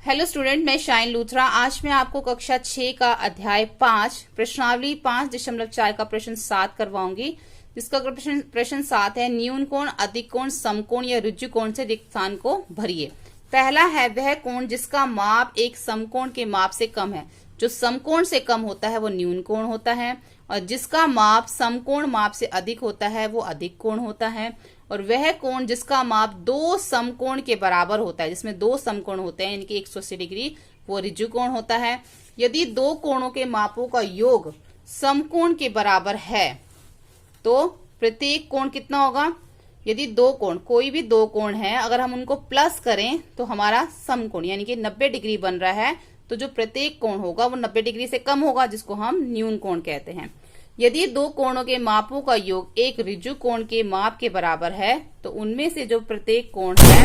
Hello student, मैं shine Luthra. आज मैं आपको कक्षा 6 का अध्याय 5 प्रश्नावली 5.4 का प्रश्न 7 करवाऊंगी, जिसका प्रश्न 7 है न्यून कोण, अधिक कोण, समकोण या ऋजु कोण से रिक्त स्थान को भरिए। पहला है वह कोण जिसका माप एक समकोण के माप से कम है। जो समकोण से कम होता है वो न्यून कोण होता है, और जिसका माप समकोण माप से अधिक होता है वो अधिक कोण होता है। और वह कोण जिसका माप दो समकोण के बराबर होता है, जिसमें दो समकोण होते हैं इनकी 180 डिग्री, वो ऋजु कोण होता है। यदि दो कोणों के मापों का योग समकोण के बराबर है तो प्रत्येक कोण कितना होगा। यदि दो कोण, कोई भी दो कोण है, अगर हम उनको प्लस करें तो हमारा समकोण यानी कि 90 डिग्री बन रहा है, तो जो प्रत्येक कोण होगा वो 90 डिग्री से कम होगा, जिसको हम न्यून कोण कहते हैं। यदि दो कोणों के मापों का योग एक ऋजु कोण के माप के बराबर है तो उनमें से जो प्रत्येक कोण है,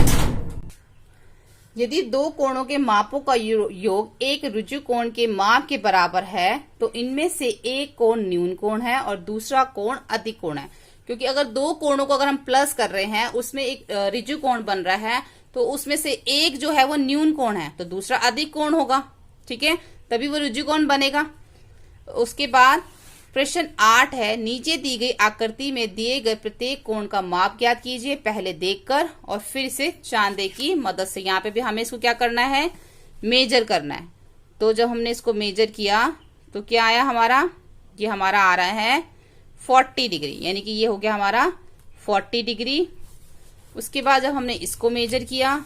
यदि दो कोणों के मापों का योग एक ऋजु कोण के माप के बराबर है तो इनमें से एक कोण न्यून कोण है और दूसरा कोण अधिक कोण है। क्योंकि अगर दो कोणों को अगर हम प्लस कर रहे हैं, उसमें एक ऋजु कोण बन रहा है, तो उसमें से एक जो है वो न्यून कोण है तो दूसरा अधिक कोण होगा, ठीक है, तभी वो ऋजु कोण बनेगा। उसके बाद प्रश्न 8 है नीचे दी गई आकृति में दिए गए प्रत्येक कोण का माप ज्ञात कीजिए, पहले देखकर और फिर इसे चांदे की मदद से। यहाँ पे भी हमें इसको क्या करना है, मेजर करना है। तो जब हमने इसको मेजर किया तो क्या आया हमारा, ये हमारा आ रहा है 40 डिग्री, यानी कि ये हो गया हमारा 40 डिग्री। उसके बाद जब हमने इसको मेजर किया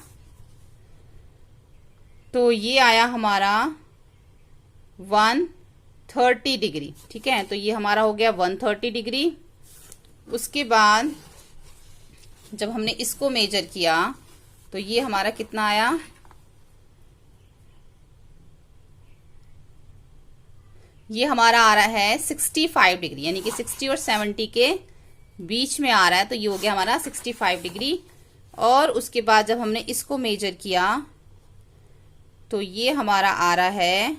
तो ये आया हमारा 130 डिग्री, ठीक है, तो ये हमारा हो गया 130 डिग्री। उसके बाद जब हमने इसको मेजर किया तो ये हमारा कितना आया, ये हमारा आ रहा है 65 डिग्री, यानी कि 60 और 70 के बीच में आ रहा है, तो ये हो गया हमारा 65 डिग्री। और उसके बाद जब हमने इसको मेजर किया तो ये हमारा आ रहा है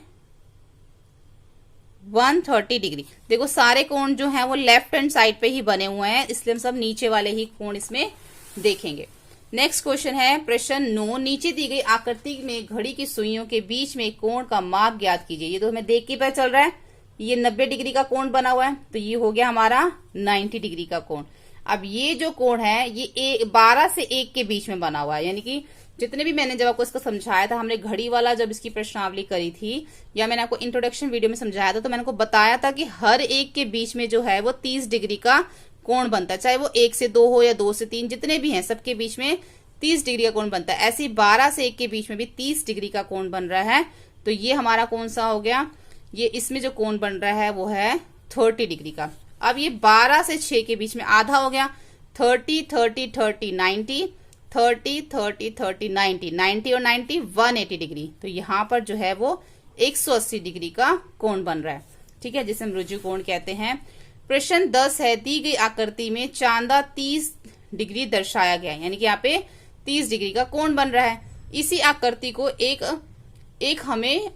130 डिग्री। देखो सारे कोण जो हैं वो लेफ्ट हैंड साइड पे ही बने हुए हैं, इसलिए हम सब नीचे वाले ही कोण इसमें देखेंगे। नेक्स्ट क्वेश्चन है प्रश्न 9 नीचे दी गई आकृति में घड़ी की सुइयों के बीच में कोण का माप ज्ञात कीजिए। ये तो हमें देख के पता चल रहा है, ये 90 डिग्री का कोण बना हुआ है, तो ये हो गया हमारा 90 डिग्री का कोण। अब ये जो कोण है ये 12 से 1 के बीच में बना हुआ है, यानी कि जितने भी मैंने जब आपको इसको समझाया था, हमने घड़ी वाला जब इसकी प्रश्नावली करी थी या मैंने आपको इंट्रोडक्शन वीडियो में समझाया था, तो मैंने आपको बताया था कि हर एक के बीच में जो है वो 30 डिग्री का कोण बनता है, चाहे वो 1 से 2 हो या 2 से 3, जितने भी हैं सबके बीच में 30 डिग्री का कोण बनता है। ऐसे ही 12 से 1 के बीच में भी 30 डिग्री का कोण बन रहा है, तो ये हमारा कौन सा हो गया, ये इसमें जो कोण बन रहा है वो है 30 डिग्री का। अब ये 12 से 6 के बीच में आधा हो गया, 30 30 30 90, 30 30 30 90, 90 और 90 180 डिग्री, तो यहाँ पर जो है वो 180 डिग्री का कोण बन रहा है, ठीक है, जिसे हम ऋजु कोण कहते हैं। प्रश्न 10 है दी गई आकृति में चांदा 30 डिग्री दर्शाया गया है, यानी कि यहाँ पे 30 डिग्री का कोण बन रहा है। इसी आकृति को एक हमें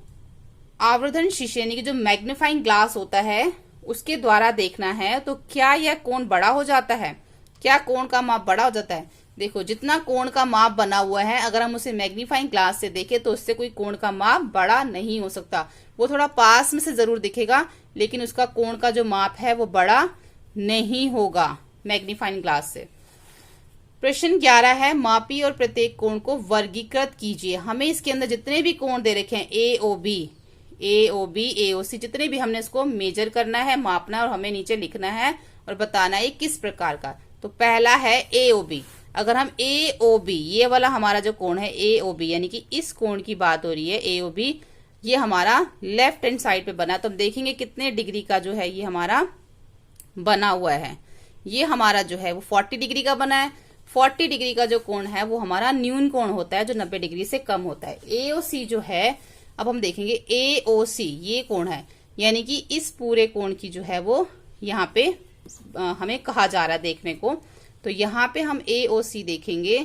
आवर्धन शीशे यानी कि जो मैग्नीफाइंग ग्लास होता है उसके द्वारा देखना है, तो क्या यह कोण बड़ा हो जाता है, क्या कोण का माप बड़ा हो जाता है। देखो जितना कोण का माप बना हुआ है, अगर हम उसे मैग्नीफाइंग ग्लास से देखें तो उससे कोई कोण का माप बड़ा नहीं हो सकता। वो थोड़ा पास में से जरूर दिखेगा, लेकिन उसका कोण का जो माप है वो बड़ा नहीं होगा मैग्नीफाइंग ग्लास से। प्रश्न 11 है मापी और प्रत्येक कोण को वर्गीकृत कीजिए। हमें इसके अंदर जितने भी कोण दे रखे हैं AOB, AOC, जितने भी हमने इसको मेजर करना है, मापना और हमें नीचे लिखना है और बताना है किस प्रकार का। तो पहला है AOB। अगर हम AOB, ये वाला हमारा जो कोण है AOB, यानी कि इस कोण की बात हो रही है AOB, ये हमारा लेफ्ट हैंड साइड पे बना, तो हम देखेंगे कितने डिग्री का जो है ये हमारा बना हुआ है। ये हमारा जो है वो 40 डिग्री का बना है। 40 डिग्री का जो कोण है वो हमारा न्यून कोण होता है, जो 90 डिग्री से कम होता है। AOC जो है, अब हम देखेंगे AOC ये कोण है, यानी कि इस पूरे कोण की जो है वो यहाँ पे हमें कहा जा रहा है देखने को। तो यहाँ पे हम AOC देखेंगे,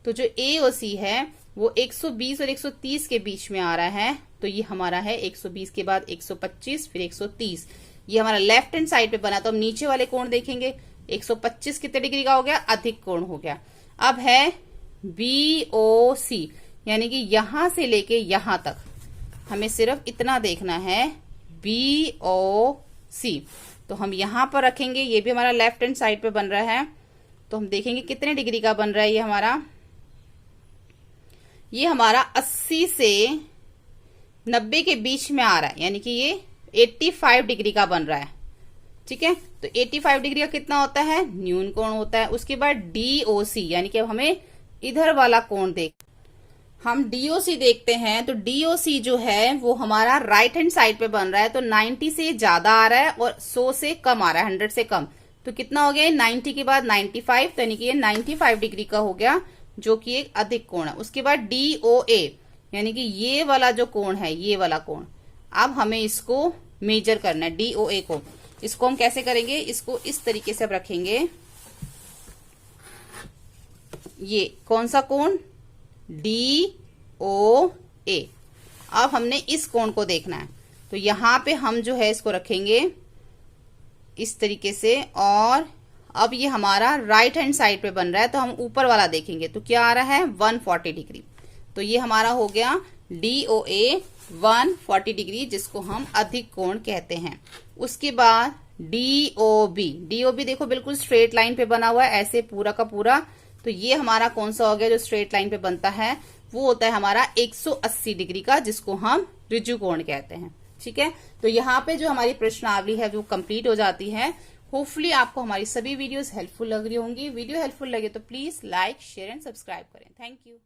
तो जो AOC है वो 120 और 130 के बीच में आ रहा है, तो ये हमारा है 120 के बाद 125 फिर 130, ये हमारा लेफ्ट हैंड साइड पे बना। तो हम नीचे वाले कोण देखेंगे, 125 कितने डिग्री का हो गया, अधिक कोण हो गया। अब है BOC, यानी कि यहां से लेके यहां तक हमें सिर्फ इतना देखना है, BOC। तो हम यहां पर रखेंगे, ये भी हमारा लेफ्ट हैंड साइड पे बन रहा है। तो हम देखेंगे कितने डिग्री का बन रहा है ये हमारा 80 से 90 के बीच में आ रहा है, यानी कि ये 85 डिग्री का बन रहा है। ठीक है, तो 85 डिग्री का कितना होता है, न्यून कोण होता है। उसके बाद DOC, यानी कि अब हमें इधर वाला कोण हम DOC देखते हैं। तो DOC जो है वो हमारा राइट हैंड साइड पे बन रहा है, तो 90 से ज्यादा आ रहा है और 100 से कम आ रहा है, 100 से कम। तो कितना हो गया, 90 के बाद 95, तो यानी कि ये 95 डिग्री का हो गया, जो कि एक अधिक कोण है। उसके बाद DOA, यानी कि ये वाला जो कोण है, ये वाला कोण, अब हमें इसको मेजर करना है, DOA को। इसको हम कैसे करेंगे, इसको इस तरीके से अब रखेंगे। ये कौन सा कोण, DOA। अब हमने इस कोण को देखना है, तो यहां पे हम जो है इसको रखेंगे इस तरीके से, और अब ये हमारा राइट हैंड साइड पे बन रहा है, तो हम ऊपर वाला देखेंगे तो क्या आ रहा है, 140 डिग्री। तो ये हमारा हो गया DOA 140 डिग्री, जिसको हम अधिक कोण कहते हैं। उसके बाद DOB देखो बिल्कुल स्ट्रेट लाइन पे बना हुआ है, ऐसे पूरा का पूरा। तो ये हमारा कौन सा हो गया जो स्ट्रेट लाइन पे बनता है, वो होता है हमारा 180 डिग्री का, जिसको हम ऋजु कोण कहते हैं। ठीक है, तो यहाँ पे जो हमारी प्रश्नावली है वो कंप्लीट हो जाती है। होपफुली आपको हमारी सभी वीडियोस हेल्पफुल लग रही होंगी। वीडियो हेल्पफुल लगे तो please like, share and subscribe करें। Thank you.